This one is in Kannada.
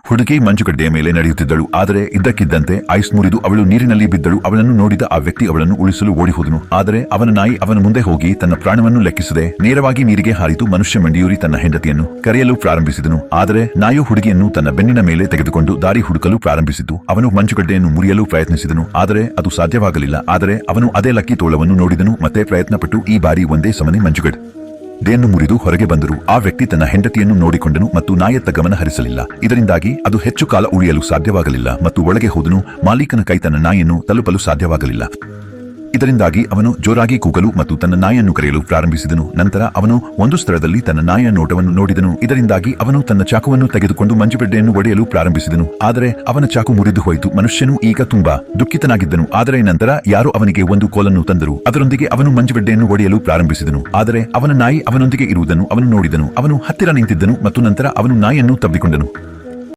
ಹುಡುಗಿ ಮಂಜುಗಡ್ಡೆಯ ಮೇಲೆ ನಡೆಯುತ್ತಿದ್ದಳು. ಆದರೆ ಇದ್ದಕ್ಕಿದ್ದಂತೆ ಐಸ್ ಮುರಿದು ಅವಳು ನೀರಿನಲ್ಲಿ ಬಿದ್ದಳು. ಅವಳನ್ನು ನೋಡಿದ ಆ ವ್ಯಕ್ತಿ ಅವಳನ್ನು ಉಳಿಸಲು ಓಡಿಹೋದನು. ಆದರೆ ಅವನ ನಾಯಿ ಅವನ ಮುಂದೆ ಹೋಗಿ ತನ್ನ ಪ್ರಾಣವನ್ನು ಲೆಕ್ಕಿಸದೆ ನೇರವಾಗಿ ನೀರಿಗೆ ಹಾರಿತು. ಮನುಷ್ಯ ಮಂಡಿಯೂರಿ ತನ್ನ ಹೆಂಡತಿಯನ್ನು ಕರೆಯಲು ಪ್ರಾರಂಭಿಸಿದನು. ಆದರೆ ನಾಯು ಹುಡುಗಿಯನ್ನು ತನ್ನ ಬೆನ್ನಿನ ಮೇಲೆ ತೆಗೆದುಕೊಂಡು ದಾರಿ ಹುಡುಕಲು ಪ್ರಾರಂಭಿಸಿತು. ಅವನು ಮಂಜುಗಡ್ಡೆಯನ್ನು ಮುರಿಯಲು ಪ್ರಯತ್ನಿಸಿದನು. ಆದರೆ ಅದು ಸಾಧ್ಯವಾಗಲಿಲ್ಲ. ಆದರೆ ಅವನು ಅದೇ ಲಕ್ಕಿ ತೋಳವನ್ನು ನೋಡಿದನು. ಮತ್ತೆ ಪ್ರಯತ್ನಪಟ್ಟು ಈ ಬಾರಿ ಒಂದೇ ಸಮನೆ ಮಂಜುಗಡ್ಡೆಯನ್ನು ಮುರಿದು ಹೊರಗೆ ಬಂದರು. ಆ ವ್ಯಕ್ತಿ ತನ್ನ ಹೆಂಡತಿಯನ್ನು ನೋಡಿಕೊಂಡನು ಮತ್ತು ನಾಯತ್ತ ಗಮನ ಹರಿಸಲಿಲ್ಲ. ಇದರಿಂದಾಗಿ ಅದು ಹೆಚ್ಚು ಕಾಲ ಉಳಿಯಲು ಸಾಧ್ಯವಾಗಲಿಲ್ಲ ಮತ್ತು ಒಳಗೆ ಹೋದನು. ಮಾಲೀಕನ ಕೈ ತನ್ನ ನಾಯಿಯನ್ನು ತಲುಪಲು ಸಾಧ್ಯವಾಗಲಿಲ್ಲ. ಇದರಿಂದಾಗಿ ಅವನು ಜೋರಾಗಿ ಕೂಗಲು ಮತ್ತು ತನ್ನ ನಾಯಿಯನ್ನು ಕರೆಯಲು ಪ್ರಾರಂಭಿಸಿದನು. ನಂತರ ಅವನು ಒಂದು ಸ್ಥಳದಲ್ಲಿ ತನ್ನ ನಾಯಿಯ ನೋಟವನ್ನು ನೋಡಿದನು. ಇದರಿಂದಾಗಿ ಅವನು ತನ್ನ ಚಾಕುವನ್ನು ತೆಗೆದುಕೊಂಡು ಮಂಜುಗಡ್ಡೆಯನ್ನು ಒಡೆಯಲು ಪ್ರಾರಂಭಿಸಿದನು. ಆದರೆ ಅವನ ಚಾಕು ಮುರಿದು ಹೋಯಿತು. ಮನುಷ್ಯನು ಈಗ ತುಂಬಾ ದುಃಖಿತನಾಗಿದ್ದನು. ಆದರೆ ನಂತರ ಯಾರೋ ಅವನಿಗೆ ಒಂದು ಕೋಲನ್ನು ತಂದರು. ಅದರೊಂದಿಗೆ ಅವನು ಮಂಜುಗಡ್ಡೆಯನ್ನು ಒಡೆಯಲು ಪ್ರಾರಂಭಿಸಿದನು. ಆದರೆ ಅವನ ನಾಯಿ ಅವನೊಂದಿಗೆ ಇರುವುದನ್ನು ಅವನು ನೋಡಿದನು. ಅವನು ಹತ್ತಿರ ನಿಂತಿದ್ದನು ಮತ್ತು ನಂತರ ಅವನು ನಾಯಿಯನ್ನು ತಬ್ಬಿಕೊಂಡನು.